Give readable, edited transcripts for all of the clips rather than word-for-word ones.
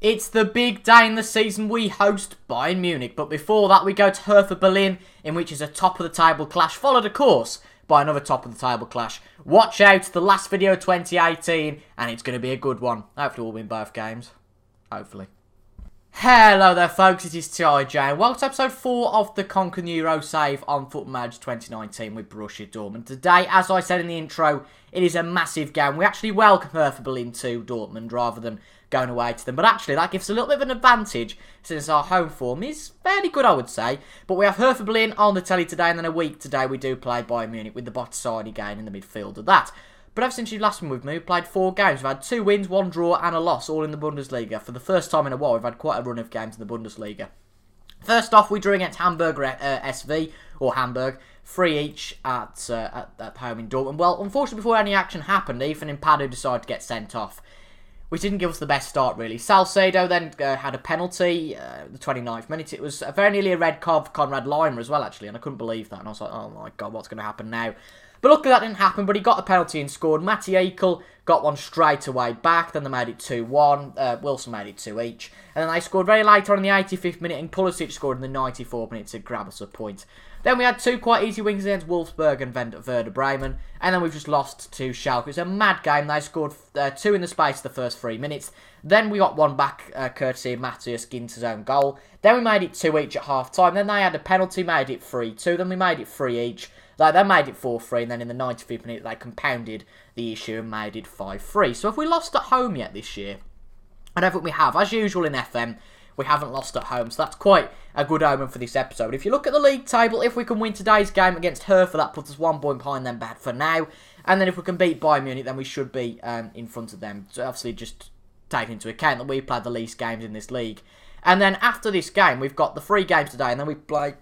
It's the big day in the season. We host Bayern Munich, but before that we go to Hertha Berlin, in which is a top-of-the-table clash, followed of course by another top-of-the-table clash. Watch out, the last video of 2018, and it's going to be a good one. Hopefully we'll win both games. Hopefully. Hello there folks, it is TIJ, and welcome to episode 4 of the Conquer Euro save on Football Manager 2019 with Borussia Dortmund. Today, as I said in the intro, it is a massive game. We actually welcome Hertha Berlin to Dortmund rather than going away to them, but actually that gives us a little bit of an advantage since our home form is fairly good, I would say. But we have Hertha Berlin on the telly today, and then a week today we do play Bayern Munich with the Botsani game in the midfield of that. But ever since you've last been with me, we've played 4 games. We've had 2 wins, 1 draw and a loss, all in the Bundesliga. For the first time in a while, we've had quite a run of games in the Bundesliga. First off, we drew against Hamburger SV, or Hamburg, 3 each at home in Dortmund. Well, unfortunately, before any action happened, Ethan and Padu decided to get sent off, which didn't give us the best start, really. Salcedo then had a penalty, the 29th minute. It was very nearly a red card for Konrad Laimer as well, actually, and I couldn't believe that. And I was like, oh my God, what's going to happen now? But luckily that didn't happen, but he got the penalty and scored. Matty Ekel got one straight away back, then they made it 2-1. Wilson made it 2 each. And then they scored very later on in the 85th minute, and Pulisic scored in the 94th minute to grab us a point. Then we had 2 quite easy wins against Wolfsburg and Werder Bremen, and then we've just lost to Schalke. It was a mad game. They scored 2 in the space of the first 3 minutes. Then we got one back, courtesy of Matthias Ginter's own goal. Then we made it 2 each at half-time. Then they had a penalty, made it 3-2. Then we made it 3 each. They made it 4-3, and then in the 95th minute they compounded the issue and made it 5-3. So have we lost at home yet this year? I don't think we have. As usual in FM, we haven't lost at home, so that's quite a good omen for this episode. If you look at the league table, if we can win today's game against Hertha, that puts us 1 point behind them bad for now. And then if we can beat Bayern Munich, then we should be in front of them. So obviously just take into account that we played the least games in this league. And then after this game, we've got the 3 games today, and then we play,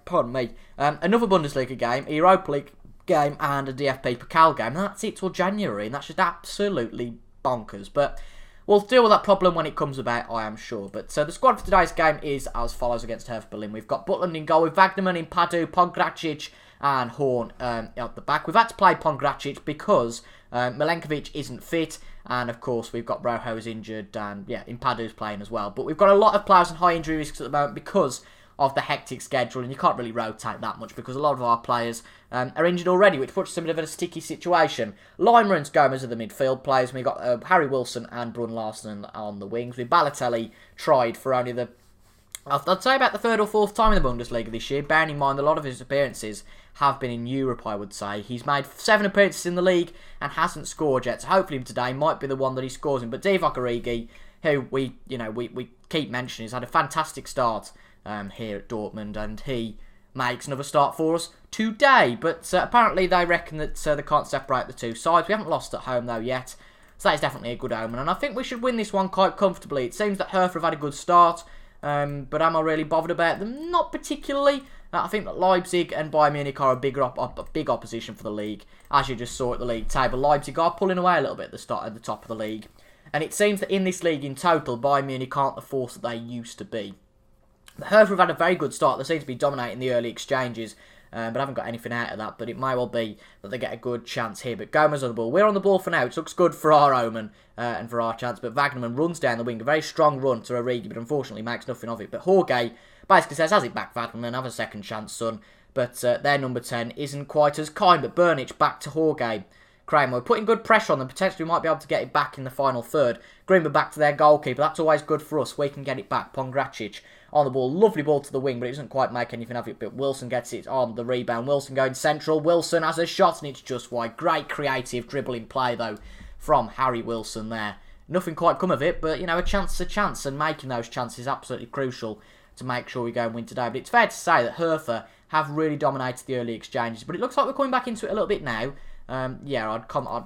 another Bundesliga game, a Europa League game, and a DFB Pokal game. And that's it till January, and that's just absolutely bonkers. But we'll deal with that problem when it comes about, I am sure. But the squad for today's game is as follows against Hertha Berlin. We've got Butland in goal with Wagnerman in Padu, Pongracic and Horn out the back. We've had to play Pongracic because Milenkovic isn't fit. And of course, we've got Rojo's injured, and yeah, Impadu's playing as well. But we've got a lot of players in high injury risks at the moment because of the hectic schedule, and you can't really rotate that much because a lot of our players are injured already, which puts us in a bit of a sticky situation. Laimer and Gomez are the midfield players, and we've got Harry Wilson and Brun Larsen on the wings, with Balotelli tried for only the, I'd say about the 3rd or 4th time in the Bundesliga this year, bearing in mind a lot of his appearances have been in Europe, I would say. He's made 7 appearances in the league and hasn't scored yet, so hopefully today might be the one that he scores in. But Divock Origi, who we keep mentioning, has had a fantastic start here at Dortmund, and he makes another start for us today. But apparently they reckon that they can't separate the 2 sides. We haven't lost at home though yet, so that is definitely a good omen, and I think we should win this one quite comfortably. It seems that Hertha have had a good start, but am I really bothered about them? Not particularly. I think that Leipzig and Bayern Munich are a big opposition for the league, as you just saw at the league table. Leipzig are pulling away a little bit at the top of the league, and it seems that in this league in total, Bayern Munich aren't the force that they used to be. The Hertha have had a very good start. They seem to be dominating the early exchanges, but I haven't got anything out of that. But it may well be that they get a good chance here. But Gomez on the ball. We're on the ball for now, which looks good for our omen and for our chance. But Wagnerman runs down the wing. A very strong run to Origi, but unfortunately makes nothing of it. But Jorge basically says, has it back, Wagnerman, have a second chance, son. But their number 10 isn't quite as kind. But Burnic back to Jorge. Kramer putting good pressure on them. Potentially we might be able to get it back in the final third. Greenberg back to their goalkeeper. That's always good for us. We can get it back. Pongracic on the ball. Lovely ball to the wing, but it doesn't quite make anything of it. But Wilson gets it on the rebound. Wilson going central. Wilson has a shot, and it's just wide. Great creative dribbling play, though, from Harry Wilson there. Nothing quite come of it, but, a chance is a chance, and making those chances is absolutely crucial to make sure we go and win today. But it's fair to say that Hertha have really dominated the early exchanges, but it looks like we're coming back into it a little bit now. I'd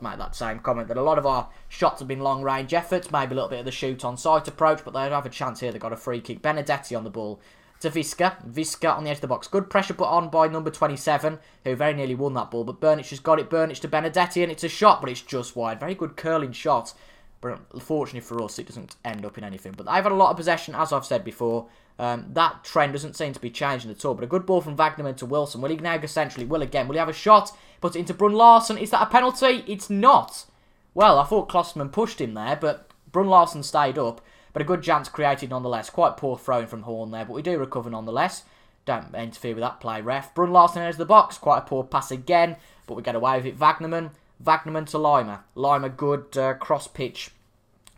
make that same comment that a lot of our shots have been long range efforts, maybe a little bit of the shoot on sight approach, but they have a chance here. They've got a free kick. Benedetti on the ball to Visca. Visca on the edge of the box. Good pressure put on by number 27, who very nearly won that ball, but Burnic has got it. Burnic to Benedetti, and it's a shot, but it's just wide. Very good curling shot, but unfortunately for us, it doesn't end up in anything. But they've had a lot of possession, as I've said before. That trend doesn't seem to be changing at all. But a good ball from Wagnerman to Wilson. Will he now go centrally? Will again. Will he have a shot? Put it into Brun Larsen. Is that a penalty? It's not. Well, I thought Klosterman pushed him there, but Brun Larsen stayed up. but a good chance created nonetheless. Quite poor throwing from Horn there, but we do recover nonetheless. Don't interfere with that play, ref. Brun Larsen enters the box. Quite a poor pass again, but we get away with it. Wagnerman to Lima. Lima, good cross-pitch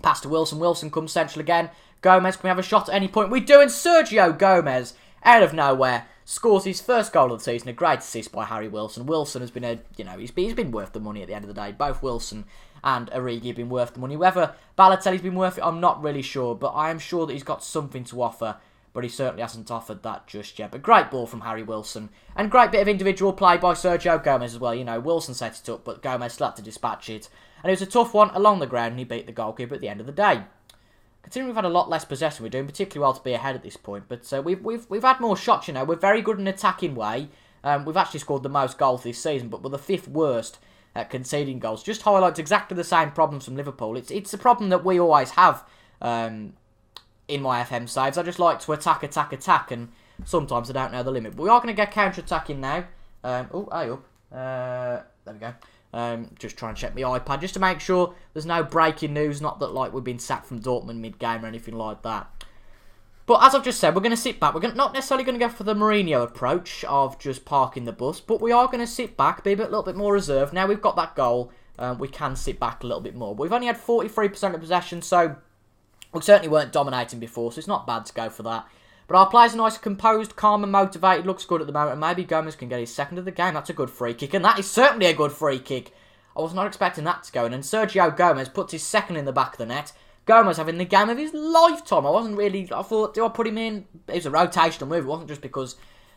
pass to Wilson. Wilson comes central again. Gomez, can we have a shot at any point? We do, and Sergio Gomez, out of nowhere, scores his first goal of the season. A great assist by Harry Wilson. Wilson has been he's been worth the money at the end of the day. Both Wilson and Origi have been worth the money. Whether Balotelli's been worth it, I'm not really sure, but I am sure that he's got something to offer, but he certainly hasn't offered that just yet. But great ball from Harry Wilson, and great bit of individual play by Sergio Gomez as well. Wilson set it up, but Gomez still had to dispatch it. And it was a tough one along the ground, and he beat the goalkeeper at the end of the day. Considering we've had a lot less possession, we're doing particularly well to be ahead at this point. But we've had more shots, We're very good in an attacking way. We've actually scored the most goals this season, but we're the 5th worst at conceding goals. Just highlights exactly the same problems from Liverpool. It's a problem that we always have in my FM saves. I just like to attack, and sometimes I don't know the limit. But we are going to get counter-attacking now. There we go. Just try and check my iPad just to make sure there's no breaking news. Not that we've been sacked from Dortmund mid-game or anything like that. But as I've just said, we're going to sit back. We're not necessarily going to go for the Mourinho approach of just parking the bus, but we are going to sit back, be a little bit more reserved. Now we've got that goal, we can sit back a little bit more. But we've only had 43% of possession, so we certainly weren't dominating before, so it's not bad to go for that. But our players are nice, composed, calm and motivated. Looks good at the moment. And maybe Gomez can get his second of the game. That's a good free kick. And that is certainly a good free kick. I was not expecting that to go in. And Sergio Gomez puts his second in the back of the net. Gomez having the game of his lifetime. I thought, do I put him in? It was a rotational move. It wasn't just because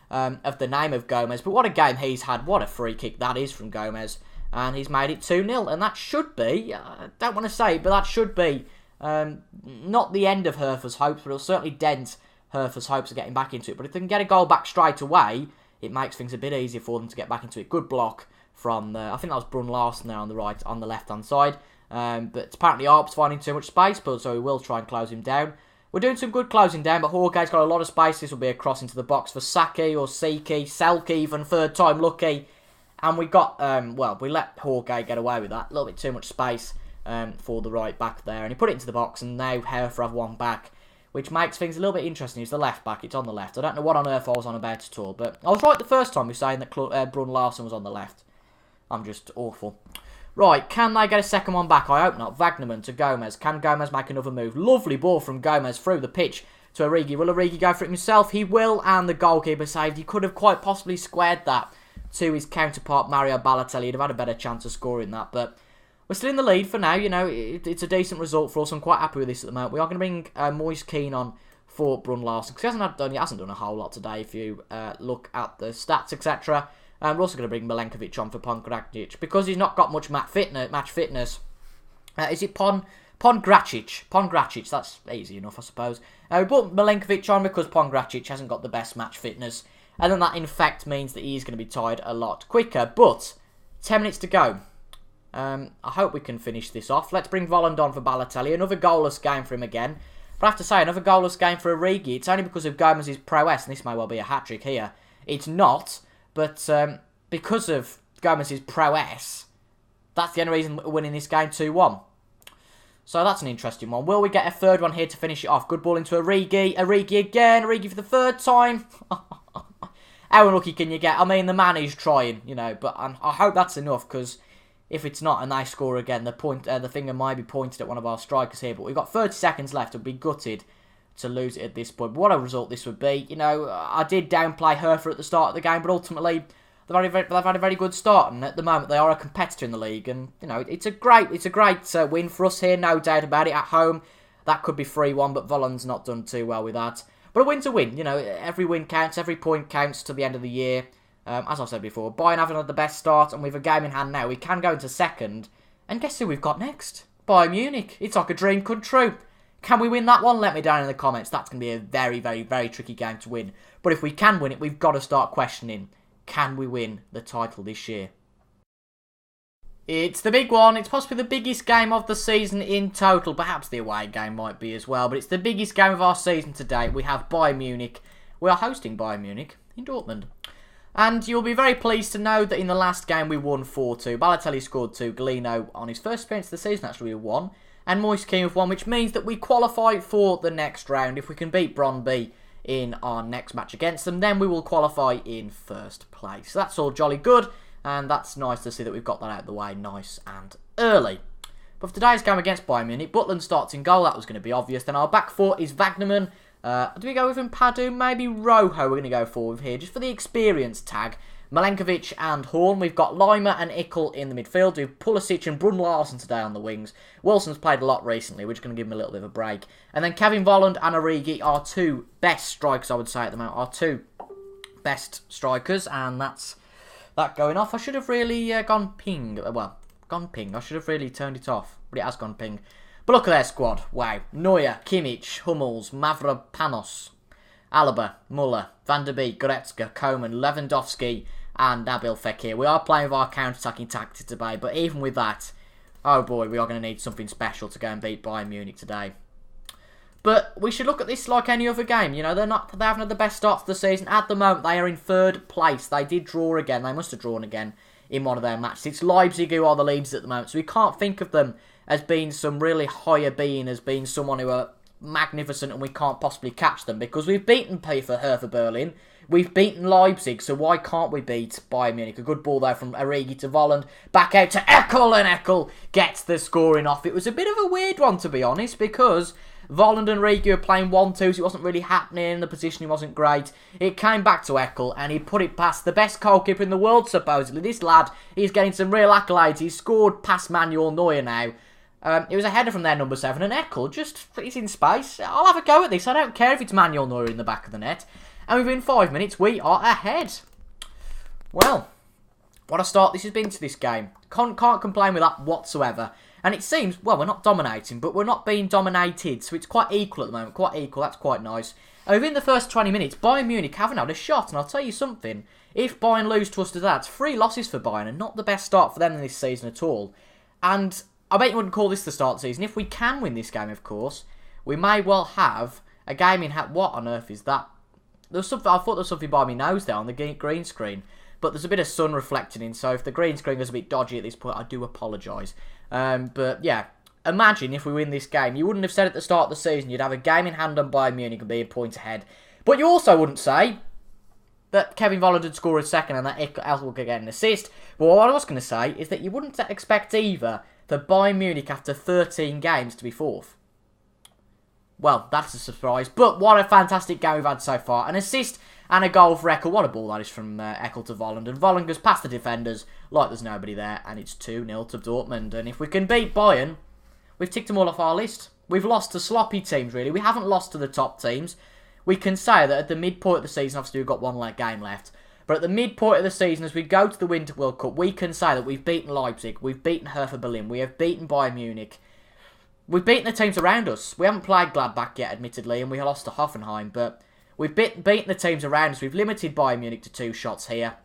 of the name of Gomez. But what a game he's had. What a free kick that is from Gomez. And he's made it 2-0. And that should be, I don't want to say it, but that should be not the end of Hertha's hopes. But it'll certainly dent Hertha's hopes of getting back into it. But if they can get a goal back straight away, it makes things a bit easier for them to get back into it. Good block from, I think that was Brun Larsen there on the left-hand side. But apparently Arp's finding too much space, but so we will try and close him down. We're doing some good closing down, but Jorge's got a lot of space. This will be a cross into the box for Saki or Siki, Selke even, third time lucky. And we got, we let Jorge get away with that. A little bit too much space for the right back there. And he put it into the box, and now Hertha have one back, which makes things a little bit interesting. It's the left back, it's on the left. I don't know what on earth I was on about at all, but I was right the first time we were saying that Brun Larsen was on the left. I'm just awful. Right, can they get a second one back? I hope not. Wagnerman to Gomez. Can Gomez make another move? Lovely ball from Gomez through the pitch to Origi. Will Origi go for it himself? He will, and the goalkeeper saved. He could have quite possibly squared that to his counterpart, Mario Balotelli. He'd have had a better chance of scoring that, but we're still in the lead for now. It's a decent result for us. I'm quite happy with this at the moment. We are going to bring Moise Keane on for Brun Larsen, because he hasn't done a whole lot today if you look at the stats, etc. We're also going to bring Milenkovic on for Pongracic because he's not got much match fitness. Is it Pongracic? Pongracic, that's easy enough, I suppose. We put Milenkovic on because Pongracic hasn't got the best match fitness. And then that, in fact, means that he's going to be tired a lot quicker. But 10 minutes to go. I hope we can finish this off. Let's bring Volland on for Balotelli. Another goalless game for him again. But I have to say, another goalless game for Origi. It's only because of Gomez's prowess, and this may well be a hat-trick here. It's not. But because of Gomez's prowess, that's the only reason we're winning this game 2-1. So that's an interesting one. Will we get a third one here to finish it off? Good ball into Origi. Origi again. Origi for the third time. How unlucky can you get? I mean, the man is trying, but I hope that's enough, because if it's not and they score again, the finger might be pointed at one of our strikers here. But we've got 30 seconds left. I'd be gutted to lose it at this point. But what a result this would be. I did downplay Hertha at the start of the game, but ultimately they've had a very good start, and at the moment they are a competitor in the league. And it's a great win for us here, no doubt about it. At home, that could be 3-1, but Volland's not done too well with that. But a win's a win. Every win counts, every point counts to the end of the year. As I've said before, Bayern haven't had the best start, and with a game in hand now, we can go into second. And guess who we've got next? Bayern Munich. It's like a dream come true. Can we win that one? Let me down in the comments. That's going to be a very, very, very tricky game to win. But if we can win it, we've got to start questioning, can we win the title this year? It's the big one. It's possibly the biggest game of the season in total. Perhaps the away game might be as well. But it's the biggest game of our season to date. We have Bayern Munich. We are hosting Bayern Munich in Dortmund. And you'll be very pleased to know that in the last game we won 4-2. Balotelli scored 2. Galeno on his first appearance of the season actually won. and Moist King with 1, which means that we qualify for the next round. If we can beat Brøndby in our next match against them, then we will qualify in first place. So that's all jolly good, and that's nice to see that we've got that out of the way nice and early. But for today's game against Bayern Munich, Butland starts in goal. That was going to be obvious. Then our back four is Wagnerman. Do we go with Padu? Maybe Rojo we're going to go for with here, just for the experience tag. Milenkovic and Horn. We've got Lima and Ickel in the midfield. We've Pulisic and Brun Larsen today on the wings. Wilson's played a lot recently. We're just going to give him a little bit of a break. And then Kevin Volland and Origi are two best strikers, I would say, at the moment. Our two best strikers. And that's that going off. I should have really gone ping. Well, gone ping. I should have really turned it off. But it has gone ping. But look at their squad. Wow. Neuer, Kimmich, Hummels, Mavropanos, Alaba, Muller, Van der Beek, Goretzka, Koeman, Lewandowski, and Nabil Fekir. We are playing with our counter-attacking tactics today, but even with that, oh boy, we are going to need something special to go and beat Bayern Munich today. But we should look at this like any other game. You know, they haven't had the best start to the season. At the moment, they are in third place. They did draw again. They must have drawn again in one of their matches. It's Leipzig who are the leaders at the moment, so we can't think of them as being some really higher being, as being someone who are magnificent and we can't possibly catch them, because we've beaten Hertha Berlin, we've beaten Leipzig, so why can't we beat Bayern Munich? A good ball there from Origi to Volland, back out to Eckel, and Eckel gets the scoring off. It was a bit of a weird one, to be honest, because Volland and Origi were playing 1-2, so it wasn't really happening, the positioning wasn't great. It came back to Eckel, and he put it past the best goalkeeper in the world, supposedly. This lad, he's getting some real accolades. He's scored past Manuel Neuer now. It was a header from their number 7, and Eckel just, he's in space. I'll have a go at this. I don't care if it's Manuel Neuer in the back of the net. And within 5 minutes, we are ahead. Well, what a start this has been to this game. Can't complain with that whatsoever. And it seems, well, we're not dominating, but we're not being dominated. So it's quite equal at the moment. Quite equal. That's quite nice. And within the first 20 minutes, Bayern Munich haven't had a shot. And I'll tell you something. If Bayern lose to us today, that's 3 losses for Bayern, and not the best start for them in this season at all. And I bet you wouldn't call this the start of the season. If we can win this game, of course, we may well have a game in hand. What on earth is that? There's something. I thought there was something by my nose there on the green screen, but there's a bit of sun reflecting in. So if the green screen goes a bit dodgy at this point, I do apologise. But yeah, imagine if we win this game. You wouldn't have said at the start of the season you'd have a game in hand on Bayern Munich and be a point ahead. But you also wouldn't say that Kevin Volland would score a second and that Eckel could get an assist. But what I was going to say is that you wouldn't expect either for Bayern Munich after 13 games to be 4th. Well, that's a surprise. But what a fantastic game we've had so far. An assist and a goal for Eckel. What a ball that is from Eckel to Volland. And Volland goes past the defenders like there's nobody there. And it's 2-0 to Dortmund. And if we can beat Bayern, we've ticked them all off our list. We've lost to sloppy teams, really. We haven't lost to the top teams. We can say that at the midpoint of the season, obviously we've got one game left. But at the midpoint of the season, as we go to the Winter World Cup, we can say that we've beaten Leipzig, we've beaten Hertha Berlin, we have beaten Bayern Munich. We've beaten the teams around us. We haven't played Gladbach yet, admittedly, and we lost to Hoffenheim, but we've beaten the teams around us. We've limited Bayern Munich to 2 shots here.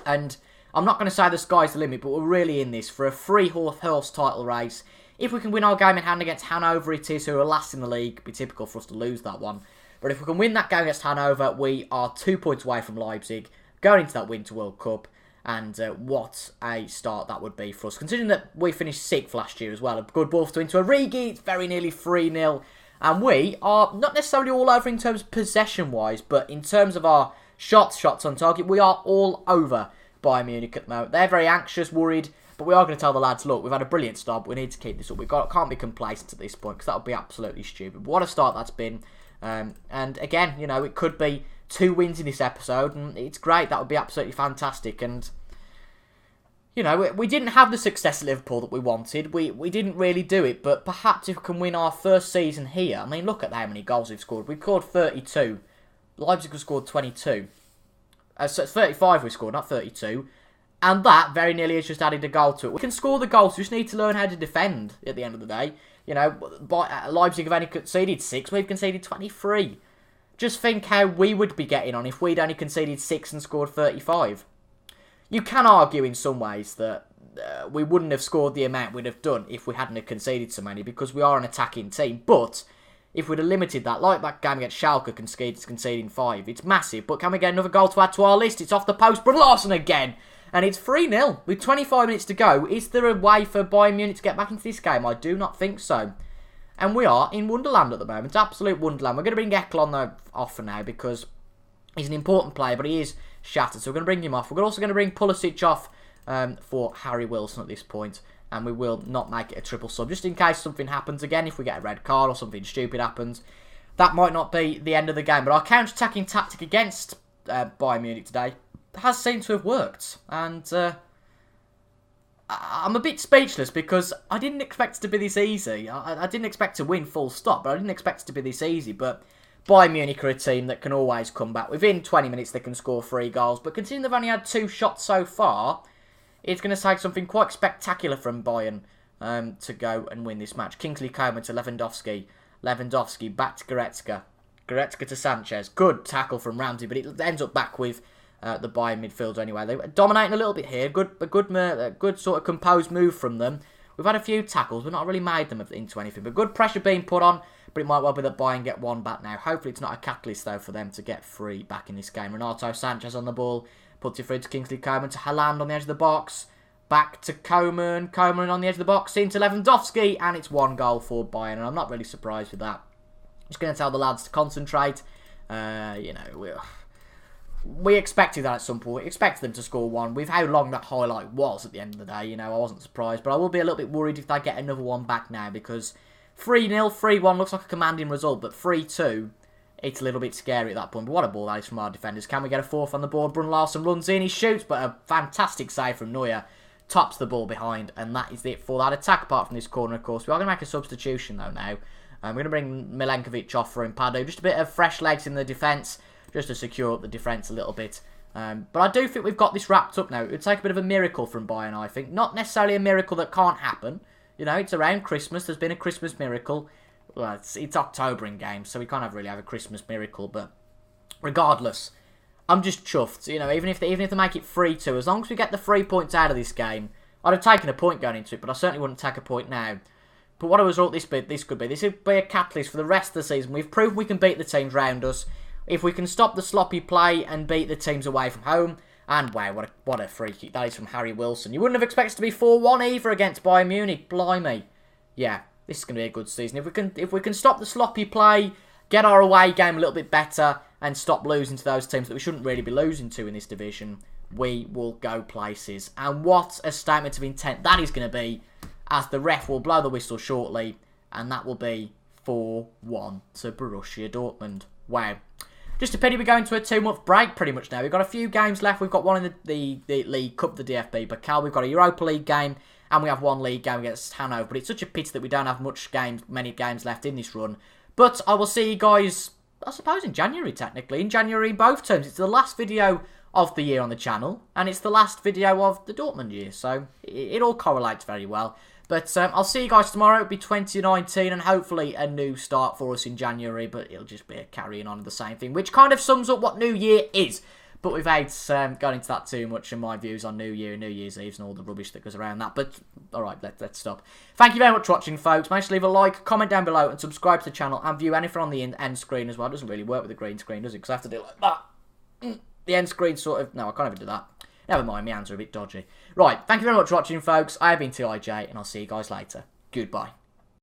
And I'm not going to say the sky's the limit, but we're really in this for a 3-horse title race. If we can win our game in hand against Hanover, it is, who are last in the league. It'd be typical for us to lose that one. But if we can win that game against Hanover, we are 2 points away from Leipzig, going into that Winter World Cup. And what a start that would be for us, considering that we finished 6th last year as well. A good ball into Origi, it's very nearly 3-0. And we are not necessarily all over in terms of possession-wise, but in terms of our shots on target, we are all over Bayern Munich at the moment. They're very anxious, worried, but we are going to tell the lads, look, we've had a brilliant start, but we need to keep this up. Can't be complacent at this point, because that would be absolutely stupid. But what a start that's been. And again, you know, it could be 2 wins in this episode, and it's great. That would be absolutely fantastic. And, you know, we didn't have the success at Liverpool that we wanted. We didn't really do it, but perhaps if we can win our first season here. I mean, look at how many goals we've scored. We've scored 32. Leipzig have scored 22. So it's 35 we scored, not 32. And that very nearly has just added a goal to it. We can score the goals, we just need to learn how to defend at the end of the day. You know, Leipzig have only conceded 6, we've conceded 23. Just think how we would be getting on if we'd only conceded 6 and scored 35. You can argue in some ways that we wouldn't have scored the amount we'd have done if we hadn't have conceded so many, because we are an attacking team. But if we'd have limited that, like that game against Schalke conceding 5, it's massive. But can we get another goal to add to our list? It's off the post, but Larsen again. And it's 3-0 with 25 minutes to go. Is there a way for Bayern Munich to get back into this game? I do not think so. And we are in Wonderland at the moment. Absolute Wonderland. We're going to bring Eklund though off for now because he's an important player, but he is shattered. So we're going to bring him off. We're also going to bring Pulisic off for Harry Wilson at this point. And we will not make it a triple sub. Just in case something happens again. If we get a red card or something stupid happens. That might not be the end of the game. But our counter-attacking tactic against Bayern Munich today has seemed to have worked. And I'm a bit speechless because I didn't expect it to be this easy. I didn't expect to win full stop, but I didn't expect it to be this easy. But Bayern Munich are a team that can always come back. Within 20 minutes, they can score 3 goals. But considering they've only had 2 shots so far, it's going to take something quite spectacular from Bayern to go and win this match. Kingsley Coman to Lewandowski. Lewandowski back to Goretzka. Goretzka to Sanchez. Good tackle from Ramsey, but it ends up back with the Bayern midfielder anyway. They're dominating a little bit here. Good sort of composed move from them. We've had a few tackles. We've not really made them into anything. But good pressure being put on. But it might well be that Bayern get 1 back now. Hopefully it's not a catalyst, though, for them to get 3 back in this game. Renato Sanchez on the ball. Puts it through to Kingsley Coman. To Haaland on the edge of the box. Back to Coman. Coman on the edge of the box. Into Lewandowski. And it's 1 goal for Bayern. And I'm not really surprised with that. Just going to tell the lads to concentrate. We expected that at some point. We expected them to score 1. With how long that highlight was at the end of the day, I wasn't surprised. But I will be a little bit worried if they get another 1 back now. Because 3-0, 3-1 looks like a commanding result. But 3-2, it's a little bit scary at that point. But what a ball that is from our defenders. Can we get a 4th on the board? Brun Larsen runs in, he shoots. But a fantastic save from Neuer. Tops the ball behind. And that is it for that attack apart from this corner, of course. We are going to make a substitution, though, now. We're going to bring Milenkovic off for Impado. Just a bit of fresh legs in the defence. Just to secure up the defence a little bit. But I do think we've got this wrapped up now. It would take a bit of a miracle from Bayern, I think. Not necessarily a miracle that can't happen. It's around Christmas. There's been a Christmas miracle. Well, it's October in games, so we can't really have a Christmas miracle. But regardless, I'm just chuffed. Even if they make it 3-2, as long as we get the 3 points out of this game, I'd have taken a point going into it, but I certainly wouldn't take a point now. But what a result this could be. This would be a catalyst for the rest of the season. We've proved we can beat the teams round us. If we can stop the sloppy play and beat the teams away from home, and wow, what a free kick that is from Harry Wilson. You wouldn't have expected it to be 4-1 either against Bayern Munich. Blimey. Yeah, this is going to be a good season. If we can stop the sloppy play, get our away game a little bit better, and stop losing to those teams that we shouldn't really be losing to in this division, we will go places. And what a statement of intent that is going to be, as the ref will blow the whistle shortly, and that will be 4-1 to Borussia Dortmund. Wow. Just a pity we're going to a 2-month break pretty much now. We've got a few games left. We've got one in the League Cup, the DFB Pokal. We've got a Europa League game, and we have 1 league game against Hanover. But it's such a pity that we don't have many games left in this run. But I will see you guys, I suppose, in January, technically. In January, in both terms. It's the last video of the year on the channel, and it's the last video of the Dortmund year. So it all correlates very well. But I'll see you guys tomorrow. It'll be 2019 and hopefully a new start for us in January. But it'll just be a carrying on of the same thing, which kind of sums up what New Year is. But without going into that too much and my views on New Year and New Year's Eve and all the rubbish that goes around that. But alright, let's stop. Thank you very much for watching, folks. Make sure to leave a like, comment down below and subscribe to the channel and view anything on the end screen as well. It doesn't really work with the green screen, does it? Because I have to do it like that. The end screen sort of... No, I can't even do that. Never mind, my hands are a bit dodgy. Right, thank you very much for watching, folks. I have been TIJ, and I'll see you guys later. Goodbye.